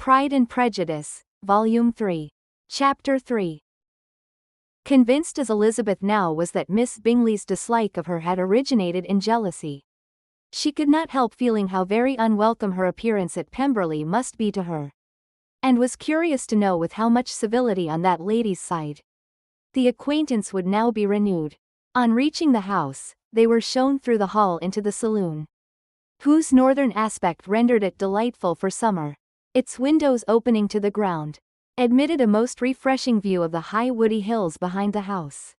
Pride and Prejudice, Volume 3. Chapter 3. Convinced as Elizabeth now was that Miss Bingley's dislike of her had originated in jealousy, she could not help feeling how very unwelcome her appearance at Pemberley must be to her, and was curious to know with how much civility on that lady's side the acquaintance would now be renewed. On reaching the house, they were shown through the hall into the saloon, whose northern aspect rendered it delightful for summer. Its windows opening to the ground admitted a most refreshing view of the high woody hills behind the house,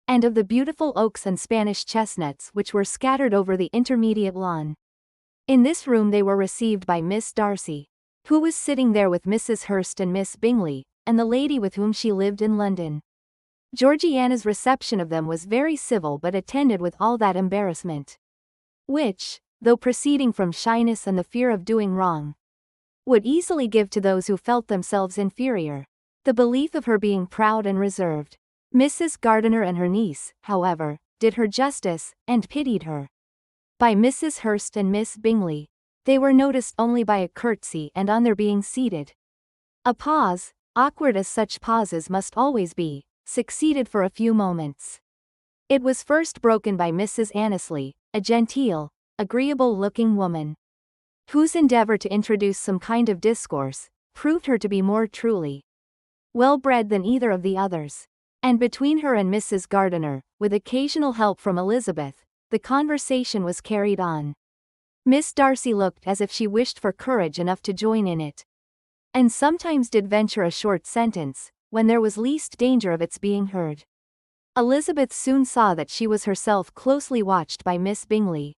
and of the beautiful oaks and Spanish chestnuts which were scattered over the intermediate lawn. In this room they were received by Miss Darcy, who was sitting there with Mrs. Hurst and Miss Bingley, and the lady with whom she lived in London. Georgiana's reception of them was very civil but attended with all that embarrassment which, though proceeding from shyness and the fear of doing wrong, would easily give to those who felt themselves inferior the belief of her being proud and reserved. Mrs. Gardiner and her niece, however, did her justice, and pitied her. By Mrs. Hurst and Miss Bingley, they were noticed only by a curtsy and on their being seated. A pause, awkward as such pauses must always be, succeeded for a few moments. It was first broken by Mrs. Annesley, a genteel, agreeable-looking woman, whose endeavour to introduce some kind of discourse proved her to be more truly well-bred than either of the others. And between her and Mrs. Gardiner, with occasional help from Elizabeth, the conversation was carried on. Miss Darcy looked as if she wished for courage enough to join in it, and sometimes did venture a short sentence, when there was least danger of its being heard. Elizabeth soon saw that she was herself closely watched by Miss Bingley,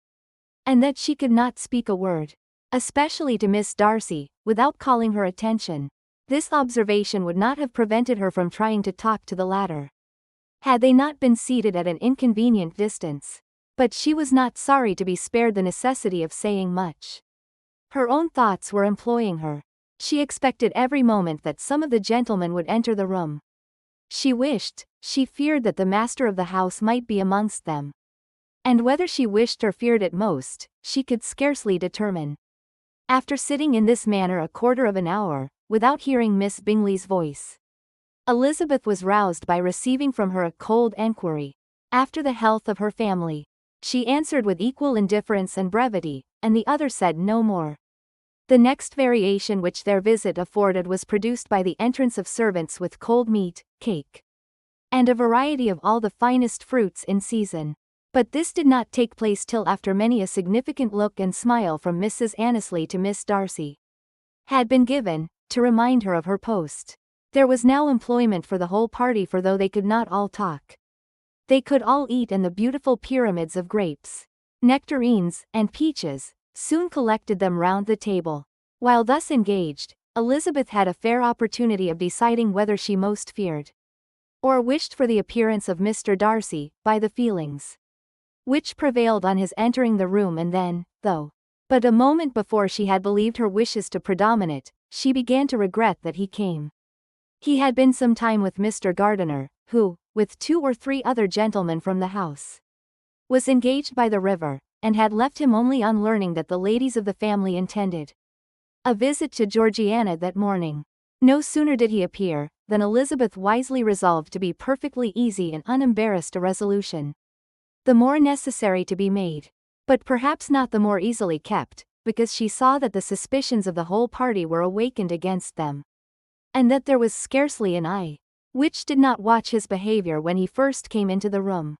and that she could not speak a word, especially to Miss Darcy, without calling her attention. This observation would not have prevented her from trying to talk to the latter, had they not been seated at an inconvenient distance. But she was not sorry to be spared the necessity of saying much. Her own thoughts were employing her. She expected every moment that some of the gentlemen would enter the room. She wished, she feared that the master of the house might be amongst them. And whether she wished or feared it most, she could scarcely determine. After sitting in this manner a quarter of an hour, without hearing Miss Bingley's voice, Elizabeth was roused by receiving from her a cold enquiry after the health of her family. She answered with equal indifference and brevity, and the other said no more. The next variation which their visit afforded was produced by the entrance of servants with cold meat, cake, and a variety of all the finest fruits in season. But this did not take place till after many a significant look and smile from Mrs. Annesley to Miss Darcy had been given, to remind her of her post. There was now employment for the whole party, for though they could not all talk, they could all eat, and the beautiful pyramids of grapes, nectarines, and peaches soon collected them round the table. While thus engaged, Elizabeth had a fair opportunity of deciding whether she most feared or wished for the appearance of Mr. Darcy, by the feelings which prevailed on his entering the room, and then, though but a moment before she had believed her wishes to predominate, she began to regret that he came. He had been some time with Mr. Gardiner, who, with 2 or 3 other gentlemen from the house, was engaged by the river, and had left him only on learning that the ladies of the family intended a visit to Georgiana that morning. No sooner did he appear, than Elizabeth wisely resolved to be perfectly easy and unembarrassed, a resolution the more necessary to be made, but perhaps not the more easily kept, because she saw that the suspicions of the whole party were awakened against them, and that there was scarcely an eye which did not watch his behavior when he first came into the room.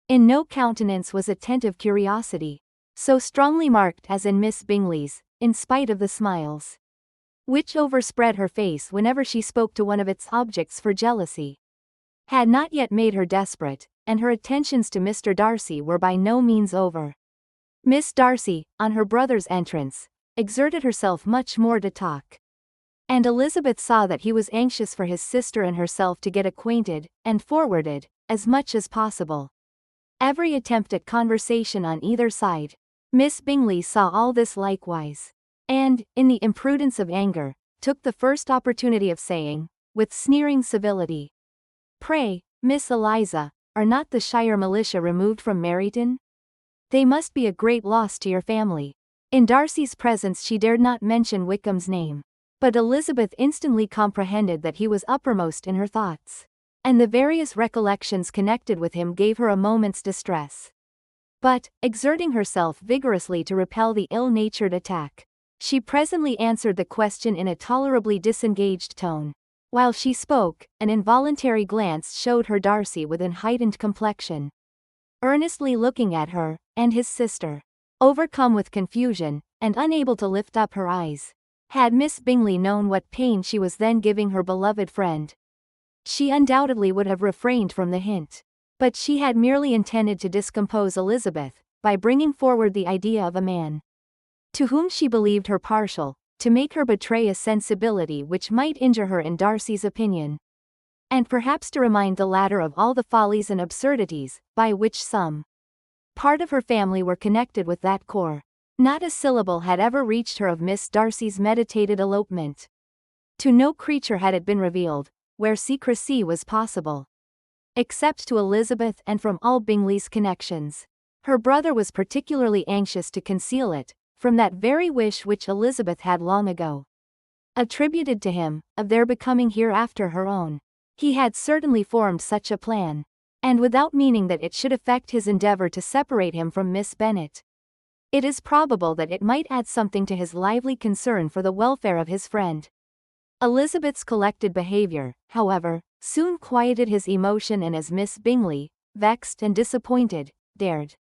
In no countenance was attentive curiosity so strongly marked as in Miss Bingley's, in spite of the smiles which overspread her face whenever she spoke to one of its objects, for jealousy had not yet made her desperate, and her attentions to Mr. Darcy were by no means over. Miss Darcy, on her brother's entrance, exerted herself much more to talk, and Elizabeth saw that he was anxious for his sister and herself to get acquainted, and forwarded, as much as possible, every attempt at conversation on either side. Miss Bingley saw all this likewise, and, in the imprudence of anger, took the first opportunity of saying, with sneering civility, "Pray, Miss Eliza, are not the Shire militia removed from Meryton? They must be a great loss to your family." In Darcy's presence she dared not mention Wickham's name, But Elizabeth instantly comprehended that he was uppermost in her thoughts, and the various recollections connected with him gave her a moment's distress. But, exerting herself vigorously to repel the ill-natured attack, she presently answered the question in a tolerably disengaged tone. While she spoke, an involuntary glance showed her Darcy with an heightened complexion, earnestly looking at her, and his sister, overcome with confusion, and unable to lift up her eyes. Had Miss Bingley known what pain she was then giving her beloved friend, she undoubtedly would have refrained from the hint. But she had merely intended to discompose Elizabeth, by bringing forward the idea of a man to whom she believed her partial, to make her betray a sensibility which might injure her in Darcy's opinion, and perhaps to remind the latter of all the follies and absurdities, by which some part of her family were connected with that corps. Not a syllable had ever reached her of Miss Darcy's meditated elopement. To no creature had it been revealed, where secrecy was possible, except to Elizabeth and from all Bingley's connections. Her brother was particularly anxious to conceal it, from that very wish which Elizabeth had long ago attributed to him, of their becoming hereafter her own. He had certainly formed such a plan, and without meaning that it should affect his endeavour to separate him from Miss Bennet. It is probable that it might add something to his lively concern for the welfare of his friend. Elizabeth's collected behaviour, however, soon quieted his emotion, and as Miss Bingley, vexed and disappointed, dared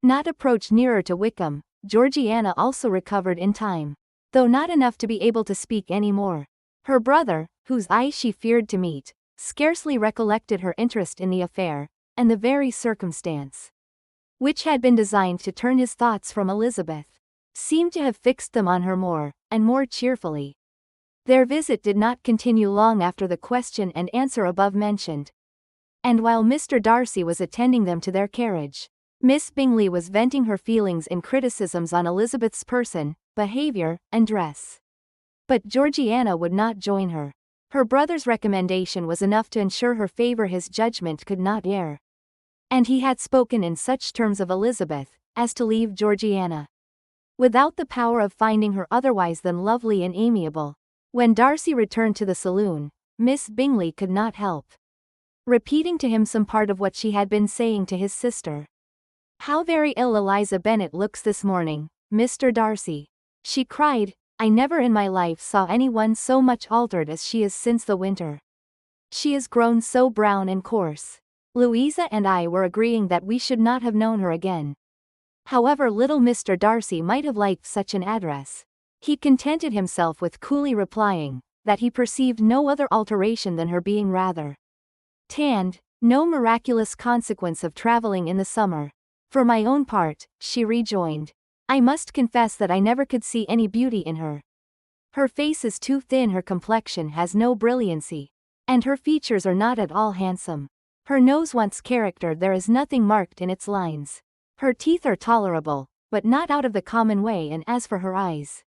not approach nearer to Wickham, Georgiana also recovered in time, though not enough to be able to speak any more. Her brother, whose eyes she feared to meet, scarcely recollected her interest in the affair, and the very circumstance which had been designed to turn his thoughts from Elizabeth, seemed to have fixed them on her more, and more cheerfully. Their visit did not continue long after the question and answer above mentioned, and while Mr. Darcy was attending them to their carriage, Miss Bingley was venting her feelings in criticisms on Elizabeth's person, behaviour, and dress. But Georgiana would not join her. Her brother's recommendation was enough to ensure her favour. His judgment could not err, and he had spoken in such terms of Elizabeth, as to leave Georgiana without the power of finding her otherwise than lovely and amiable. When Darcy returned to the saloon, Miss Bingley could not help repeating to him some part of what she had been saying to his sister. "How very ill Eliza Bennet looks this morning, Mr. Darcy," she cried. "I never in my life saw any one so much altered as she is since the winter. She is grown so brown and coarse. Louisa and I were agreeing that we should not have known her again." However little Mr. Darcy might have liked such an address, he contented himself with coolly replying, that he perceived no other alteration than her being rather tanned, no miraculous consequence of travelling in the summer. "For my own part," she rejoined, "I must confess that I never could see any beauty in her. Her face is too thin, her complexion has no brilliancy, and her features are not at all handsome. Her nose wants character, there is nothing marked in its lines. Her teeth are tolerable, but not out of the common way, and as for her eyes,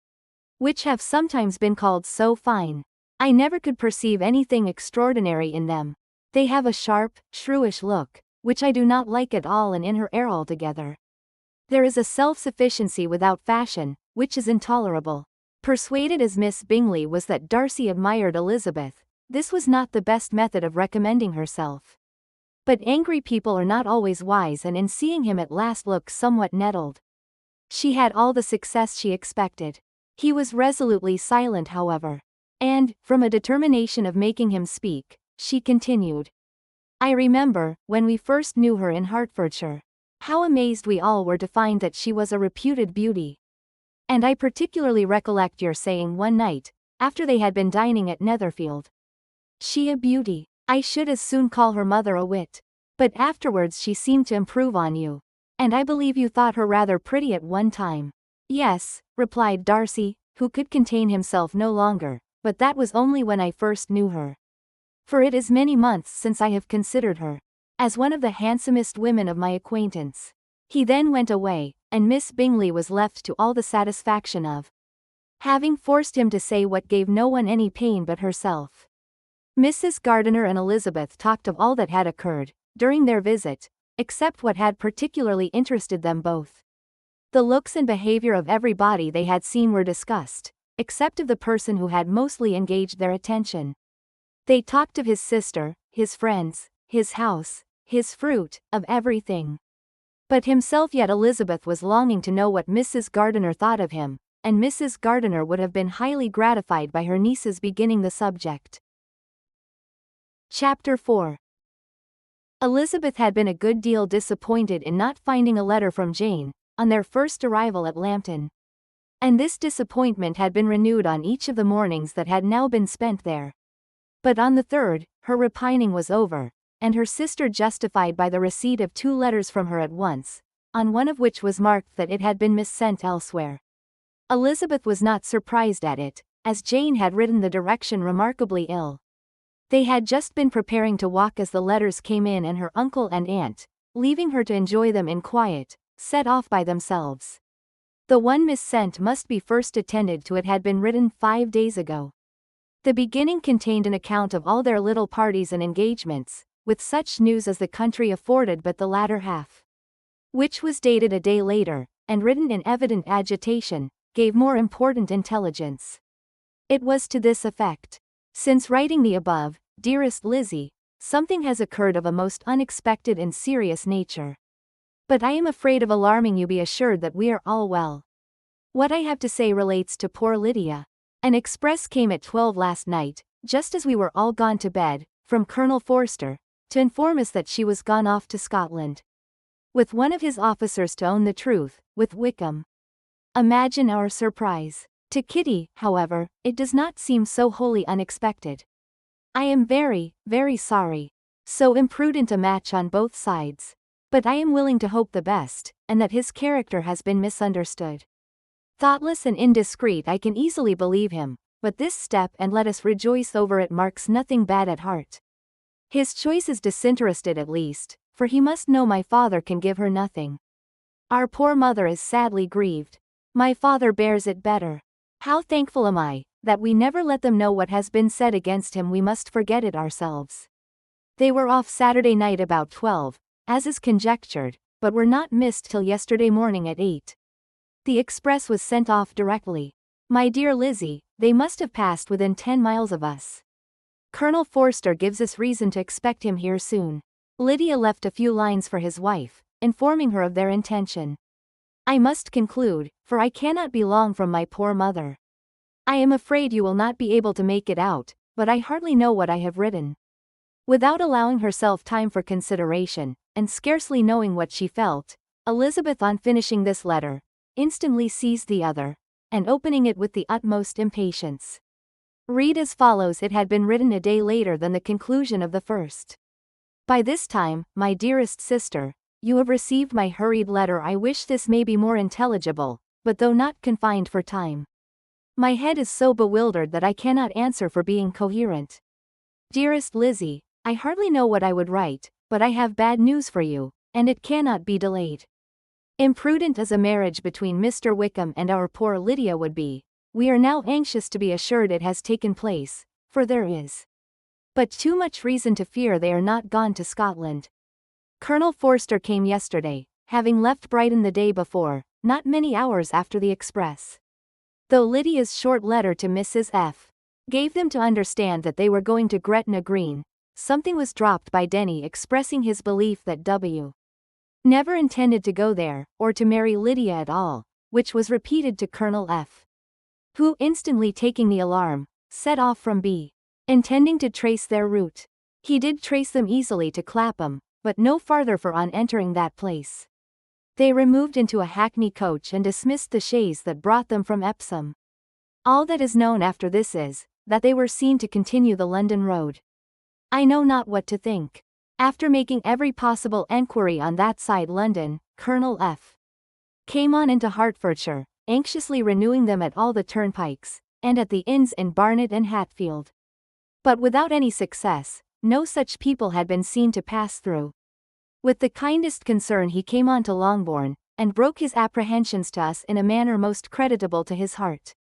which have sometimes been called so fine, I never could perceive anything extraordinary in them. They have a sharp, shrewish look, which I do not like at all, and in her air altogether. There is a self-sufficiency without fashion, which is intolerable." Persuaded as Miss Bingley was that Darcy admired Elizabeth, this was not the best method of recommending herself. But angry people are not always wise, and in seeing him at last look somewhat nettled, she had all the success she expected. He was resolutely silent, however, and, from a determination of making him speak, she continued, "I remember, when we first knew her in Hertfordshire, how amazed we all were to find that she was a reputed beauty. And I particularly recollect your saying one night, after they had been dining at Netherfield, 'She a beauty, I should as soon call her mother a wit.' But afterwards she seemed to improve on you, and I believe you thought her rather pretty at one time." "Yes," replied Darcy, who could contain himself no longer, "but that was only when I first knew her. For it is many months since I have considered her as one of the handsomest women of my acquaintance." He then went away, and Miss Bingley was left to all the satisfaction of having forced him to say what gave no one any pain but herself. Mrs. Gardiner and Elizabeth talked of all that had occurred during their visit, except what had particularly interested them both. The looks and behaviour of everybody they had seen were discussed, except of the person who had mostly engaged their attention. They talked of his sister, his friends, his house, his fruit, of everything. But himself, yet Elizabeth was longing to know what Mrs. Gardiner thought of him, and Mrs. Gardiner would have been highly gratified by her niece's beginning the subject. Chapter 4. Elizabeth had been a good deal disappointed in not finding a letter from Jane, on their first arrival at Lambton. And this disappointment had been renewed on each of the mornings that had now been spent there. But on the third, her repining was over, and her sister justified by the receipt of 2 letters from her at once, on one of which was marked that it had been missent elsewhere. Elizabeth was not surprised at it, as Jane had written the direction remarkably ill. They had just been preparing to walk as the letters came in, and her uncle and aunt, leaving her to enjoy them in quiet, set off by themselves. The one missent must be first attended to. It had been written 5 days ago. The beginning contained an account of all their little parties and engagements, with such news as the country afforded, but the latter half, which was dated a day later, and written in evident agitation, gave more important intelligence. It was to this effect: "Since writing the above, dearest Lizzie, something has occurred of a most unexpected and serious nature. But I am afraid of alarming you. Be assured that we are all well. What I have to say relates to poor Lydia. An express came at 12 last night, just as we were all gone to bed, from Colonel Forster, to inform us that she was gone off to Scotland, with one of his officers, to own the truth, with Wickham. Imagine our surprise. To Kitty, however, it does not seem so wholly unexpected. I am very, very sorry. So imprudent a match on both sides. But I am willing to hope the best, and that his character has been misunderstood. Thoughtless and indiscreet, I can easily believe him, but this step, and let us rejoice over it, marks nothing bad at heart. His choice is disinterested at least, for he must know my father can give her nothing. Our poor mother is sadly grieved. My father bears it better. How thankful am I, that we never let them know what has been said against him. We must forget it ourselves. They were off Saturday night about 12, as is conjectured, but were not missed till yesterday morning at 8. The express was sent off directly. My dear Lizzie, they must have passed within 10 miles of us. Colonel Forster gives us reason to expect him here soon. Lydia left a few lines for his wife, informing her of their intention. I must conclude, for I cannot be long from my poor mother. I am afraid you will not be able to make it out, but I hardly know what I have written." Without allowing herself time for consideration, and scarcely knowing what she felt, Elizabeth, on finishing this letter, instantly seized the other, and opening it with the utmost impatience, read as follows. It had been written a day later than the conclusion of the first. By this time, my dearest sister, you have received my hurried letter. I wish this may be more intelligible, but though not confined for time, my head is so bewildered that I cannot answer for being coherent. Dearest Lizzie, I hardly know what I would write, but I have bad news for you, and it cannot be delayed. Imprudent as a marriage between Mr. Wickham and our poor Lydia would be, we are now anxious to be assured it has taken place, for there is but too much reason to fear they are not gone to Scotland. Colonel Forster came yesterday, having left Brighton the day before, not many hours after the express. Though Lydia's short letter to Mrs. F. gave them to understand that they were going to Gretna Green, something was dropped by Denny expressing his belief that W. never intended to go there, or to marry Lydia at all, which was repeated to Colonel F., who, instantly taking the alarm, set off from B., intending to trace their route. He did trace them easily to Clapham, but no farther, for on entering that place, they removed into a hackney coach and dismissed the chaise that brought them from Epsom. All that is known after this is, that they were seen to continue the London road. I know not what to think. After making every possible enquiry on that side, London, Colonel F. came on into Hertfordshire, anxiously renewing them at all the turnpikes, and at the inns in Barnet and Hatfield. But without any success. No such people had been seen to pass through. With the kindest concern he came on to Longbourn, and broke his apprehensions to us in a manner most creditable to his heart.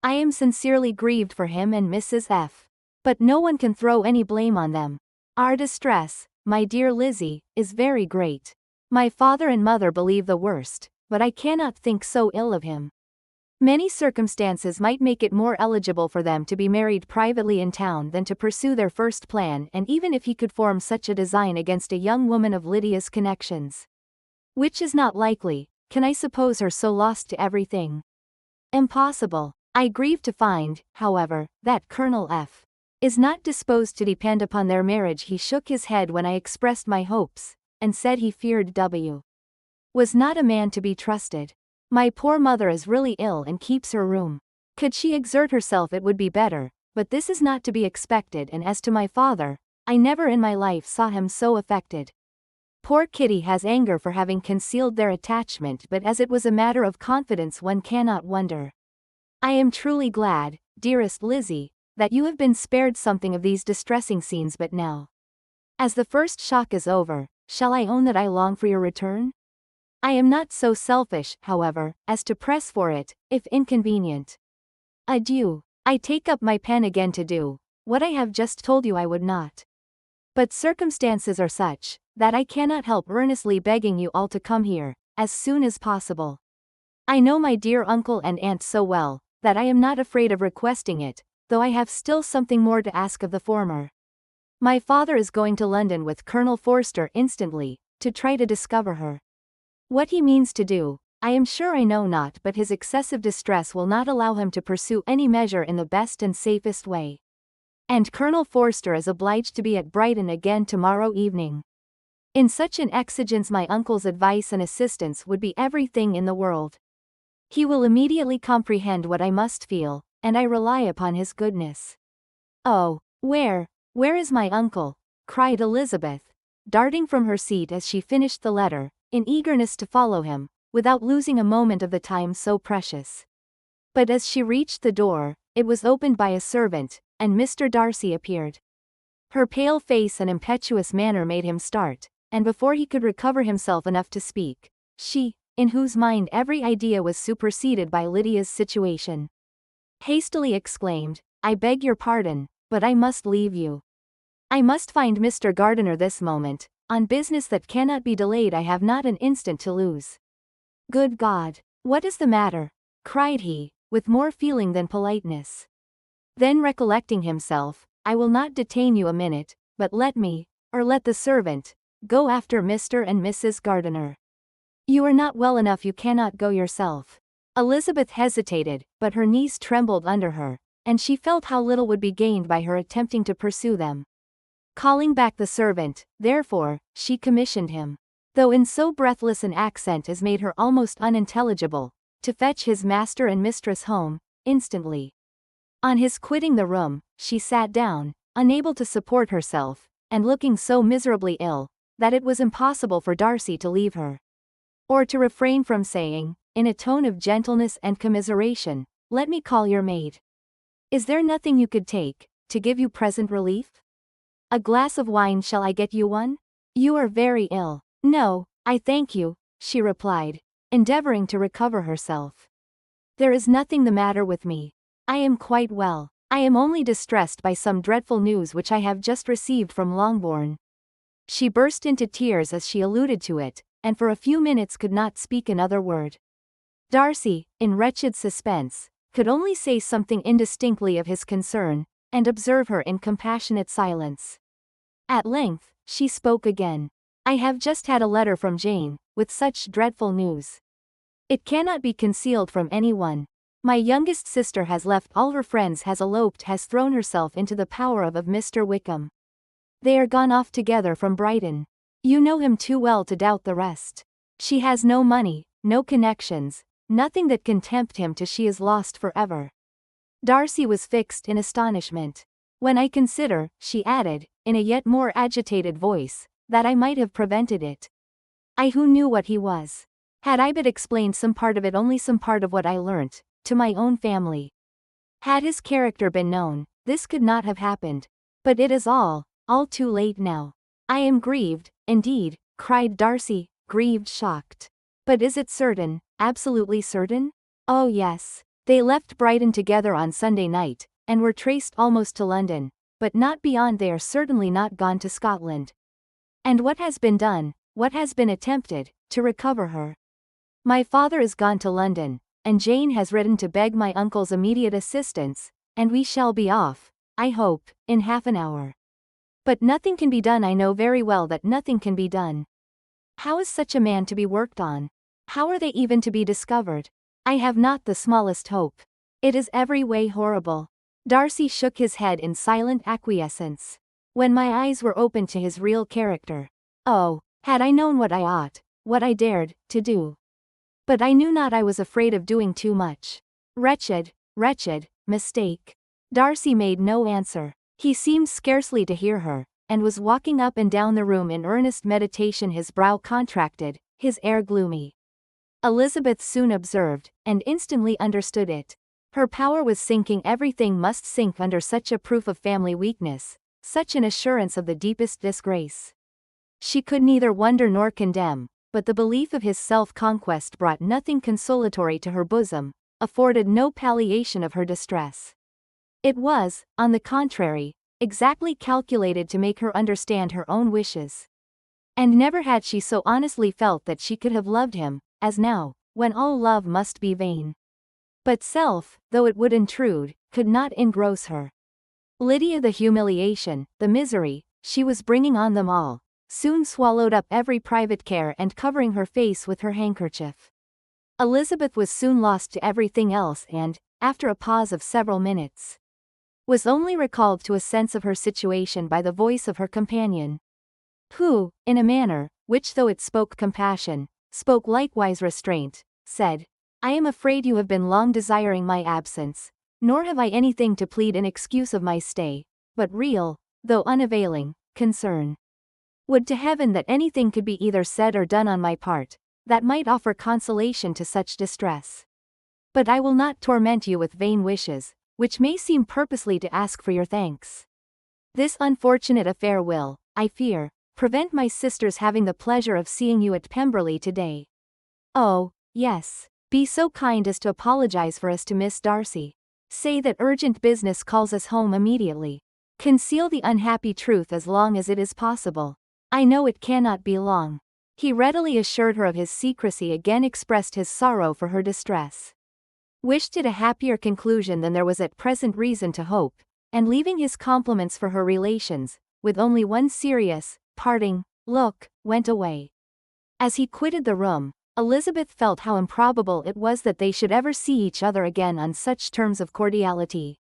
I am sincerely grieved for him and Mrs. F. But no one can throw any blame on them. Our distress, my dear Lizzie, is very great. My father and mother believe the worst, but I cannot think so ill of him. Many circumstances might make it more eligible for them to be married privately in town than to pursue their first plan, and even if he could form such a design against a young woman of Lydia's connections, which is not likely, can I suppose her so lost to everything? Impossible. I grieve to find, however, that Colonel F. is not disposed to depend upon their marriage. He shook his head when I expressed my hopes, and said he feared W. was not a man to be trusted. My poor mother is really ill and keeps her room. Could she exert herself it would be better, but this is not to be expected, and as to my father, I never in my life saw him so affected. Poor Kitty has anger for having concealed their attachment, but as it was a matter of confidence one cannot wonder. I am truly glad, dearest Lizzie, that you have been spared something of these distressing scenes, but now, as the first shock is over, shall I own that I long for your return? I am not so selfish, however, as to press for it, if inconvenient. Adieu. I take up my pen again to do what I have just told you I would not. But circumstances are such that I cannot help earnestly begging you all to come here as soon as possible. I know my dear uncle and aunt so well that I am not afraid of requesting it, though I have still something more to ask of the former. My father is going to London with Colonel Forster instantly, to try to discover her. What he means to do, I am sure I know not, but his excessive distress will not allow him to pursue any measure in the best and safest way. And Colonel Forster is obliged to be at Brighton again tomorrow evening. In such an exigence my uncle's advice and assistance would be everything in the world. He will immediately comprehend what I must feel, and I rely upon his goodness. Oh, where is my uncle? Cried Elizabeth, darting from her seat as she finished the letter, in eagerness to follow him, without losing a moment of the time so precious. But as she reached the door, it was opened by a servant, and Mr. Darcy appeared. Her pale face and impetuous manner made him start, and before he could recover himself enough to speak, she, in whose mind every idea was superseded by Lydia's situation, hastily exclaimed, I beg your pardon, but I must leave you. I must find Mr. Gardiner this moment, on business that cannot be delayed. I have not an instant to lose. Good God! What is the matter? Cried he, with more feeling than politeness. Then recollecting himself, I will not detain you a minute, but let me, or let the servant, go after Mr. and Mrs. Gardiner. You are not well enough, you cannot go yourself. Elizabeth hesitated, but her knees trembled under her, and she felt how little would be gained by her attempting to pursue them. Calling back the servant, therefore, she commissioned him, though in so breathless an accent as made her almost unintelligible, to fetch his master and mistress home, instantly. On his quitting the room, she sat down, unable to support herself, and looking so miserably ill, that it was impossible for Darcy to leave her, or to refrain from saying, in a tone of gentleness and commiseration, let me call your maid. Is there nothing you could take, to give you present relief? A glass of wine, shall I get you one? You are very ill. No, I thank you, she replied, endeavoring to recover herself. There is nothing the matter with me. I am quite well. I am only distressed by some dreadful news which I have just received from Longbourn. She burst into tears as she alluded to it, and for a few minutes could not speak another word. Darcy, in wretched suspense, could only say something indistinctly of his concern, and observe her in compassionate silence. At length, she spoke again. I have just had a letter from Jane, with such dreadful news. It cannot be concealed from anyone. My youngest sister has left all her friends, has eloped, has thrown herself into the power of Mr. Wickham. They are gone off together from Brighton. You know him too well to doubt the rest. She has no money, no connections, nothing that can tempt him to. She is lost forever. Darcy was fixed in astonishment. When I consider, she added, in a yet more agitated voice, that I might have prevented it. I who knew what he was. Had I but explained some part of it, only some part of what I learnt, to my own family. Had his character been known, this could not have happened. But it is all too late now. I am grieved, indeed, cried Darcy, grieved, shocked. But is it certain, absolutely certain? Oh yes. They left Brighton together on Sunday night, and were traced almost to London, but not beyond. They are certainly not gone to Scotland. And what has been done, what has been attempted, to recover her? My father is gone to London, and Jane has written to beg my uncle's immediate assistance, and we shall be off, I hope, in half an hour. But nothing can be done. I know very well that nothing can be done. How is such a man to be worked on? How are they even to be discovered? I have not the smallest hope. It is every way horrible. Darcy shook his head in silent acquiescence. When my eyes were opened to his real character. Oh, had I known what I ought, what I dared, to do. But I knew not. I was afraid of doing too much. Wretched, wretched, mistake. Darcy made no answer. He seemed scarcely to hear her, and was walking up and down the room in earnest meditation, his brow contracted, his air gloomy. Elizabeth soon observed, and instantly understood it. Her power was sinking. Everything must sink under such a proof of family weakness, such an assurance of the deepest disgrace. She could neither wonder nor condemn, but the belief of his self-conquest brought nothing consolatory to her bosom, afforded no palliation of her distress. It was, on the contrary, exactly calculated to make her understand her own wishes. And never had she so honestly felt that she could have loved him, as now, when all love must be vain. But self, though it would intrude, could not engross her. Lydia, the humiliation, the misery, she was bringing on them all, soon swallowed up every private care, and covering her face with her handkerchief. Elizabeth was soon lost to everything else, and, after a pause of several minutes, was only recalled to a sense of her situation by the voice of her companion, who, in a manner, which though it spoke compassion, spoke likewise restraint, said, I am afraid you have been long desiring my absence, nor have I anything to plead in excuse of my stay, but real, though unavailing, concern. Would to heaven that anything could be either said or done on my part, that might offer consolation to such distress. But I will not torment you with vain wishes, which may seem purposely to ask for your thanks. This unfortunate affair will, I fear, prevent my sister's having the pleasure of seeing you at Pemberley today. Oh, yes, be so kind as to apologize for us to Miss Darcy. Say that urgent business calls us home immediately. Conceal the unhappy truth as long as it is possible. I know it cannot be long. He readily assured her of his secrecy, again expressed his sorrow for her distress, wished it a happier conclusion than there was at present reason to hope, and leaving his compliments for her relations, with only one serious, parting, look, went away. As he quitted the room, Elizabeth felt how improbable it was that they should ever see each other again on such terms of cordiality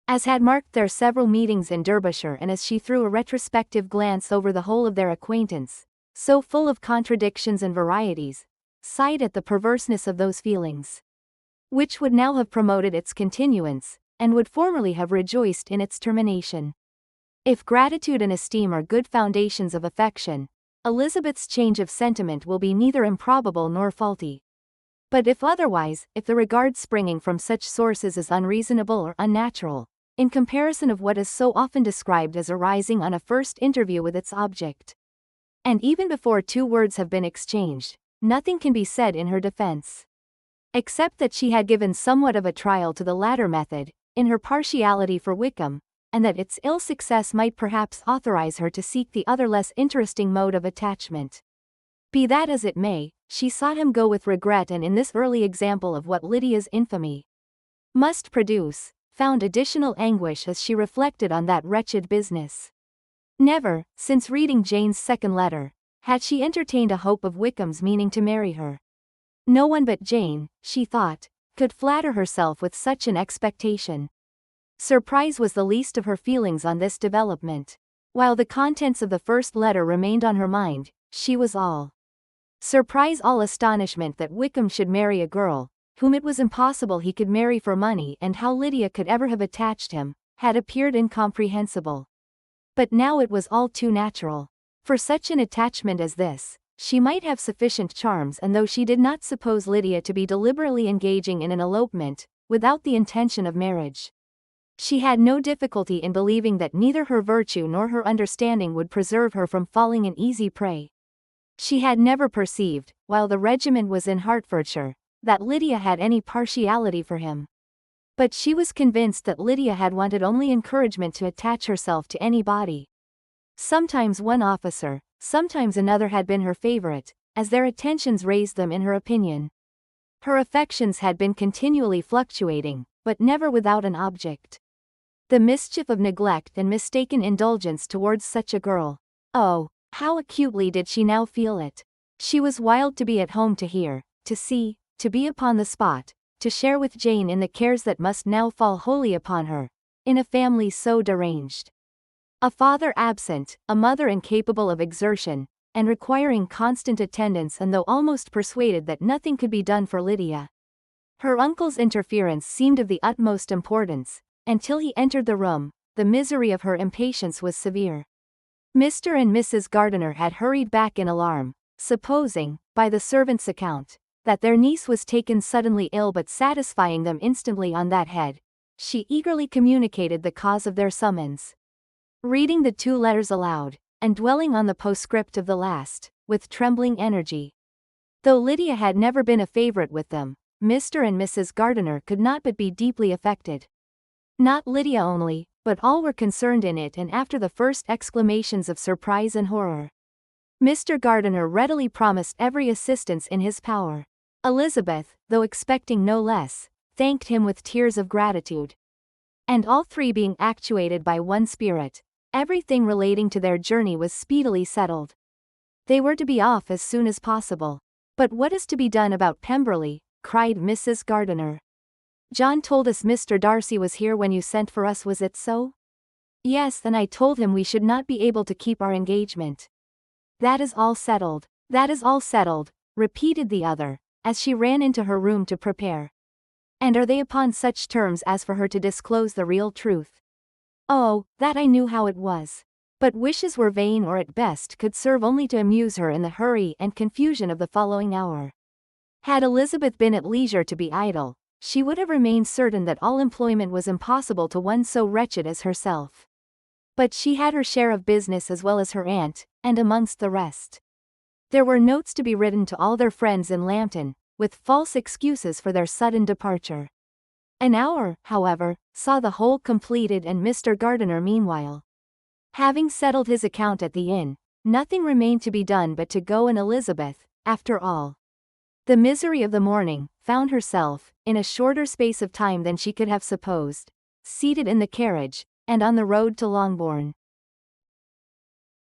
as had marked their several meetings in Derbyshire, and as she threw a retrospective glance over the whole of their acquaintance, so full of contradictions and varieties, sighed at the perverseness of those feelings which would now have promoted its continuance, and would formerly have rejoiced in its termination. If gratitude and esteem are good foundations of affection, Elizabeth's change of sentiment will be neither improbable nor faulty. But if otherwise, if the regard springing from such sources is unreasonable or unnatural, in comparison of what is so often described as arising on a first interview with its object, and even before two words have been exchanged, nothing can be said in her defense, except that she had given somewhat of a trial to the latter method, in her partiality for Wickham, and that its ill success might perhaps authorize her to seek the other less interesting mode of attachment. Be that as it may, she saw him go with regret, and in this early example of what Lydia's infamy must produce, found additional anguish as she reflected on that wretched business. Never, since reading Jane's second letter, had she entertained a hope of Wickham's meaning to marry her. No one but Jane, she thought, could flatter herself with such an expectation. Surprise was the least of her feelings on this development. While the contents of the first letter remained on her mind, she was all surprise, all astonishment that Wickham should marry a girl whom it was impossible he could marry for money, and how Lydia could ever have attached him, had appeared incomprehensible. But now it was all too natural. For such an attachment as this, she might have sufficient charms, and though she did not suppose Lydia to be deliberately engaging in an elopement, without the intention of marriage, she had no difficulty in believing that neither her virtue nor her understanding would preserve her from falling an easy prey. She had never perceived, while the regiment was in Hertfordshire, that Lydia had any partiality for him. But she was convinced that Lydia had wanted only encouragement to attach herself to anybody. Sometimes one officer, sometimes another had been her favorite, as their attentions raised them in her opinion. Her affections had been continually fluctuating, but never without an object. The mischief of neglect and mistaken indulgence towards such a girl. Oh, how acutely did she now feel it! She was wild to be at home, to hear, to see, to be upon the spot, to share with Jane in the cares that must now fall wholly upon her, in a family so deranged. A father absent, a mother incapable of exertion, and requiring constant attendance, and though almost persuaded that nothing could be done for Lydia. Her uncle's interference seemed of the utmost importance, and till he entered the room, the misery of her impatience was severe. Mr. and Mrs. Gardiner had hurried back in alarm, supposing, by the servant's account, that their niece was taken suddenly ill, but satisfying them instantly on that head, she eagerly communicated the cause of their summons. Reading the 2 letters aloud, and dwelling on the postscript of the last, with trembling energy. Though Lydia had never been a favorite with them, Mr. and Mrs. Gardiner could not but be deeply affected. Not Lydia only, but all were concerned in it, and after the first exclamations of surprise and horror, Mr. Gardiner readily promised every assistance in his power. Elizabeth, though expecting no less, thanked him with tears of gratitude. And all 3 being actuated by one spirit, everything relating to their journey was speedily settled. They were to be off as soon as possible. "But what is to be done about Pemberley?" cried Mrs. Gardiner. "John told us Mr. Darcy was here when you sent for us, was it so?" "Yes, and I told him we should not be able to keep our engagement." "That is all settled. That is all settled," repeated the other, as she ran into her room to prepare. "And are they upon such terms as for her to disclose the real truth?" "Oh, that I knew how it was. But wishes were vain, or at best could serve only to amuse her in the hurry and confusion of the following hour. Had Elizabeth been at leisure to be idle, she would have remained certain that all employment was impossible to one so wretched as herself. But she had her share of business as well as her aunt, and amongst the rest, there were notes to be written to all their friends in Lambton, with false excuses for their sudden departure. An hour, however, saw the whole completed, and Mr. Gardiner meanwhile, having settled his account at the inn, nothing remained to be done but to go, and Elizabeth, after all the misery of the morning, found herself, in a shorter space of time than she could have supposed, seated in the carriage, and on the road to Longbourn.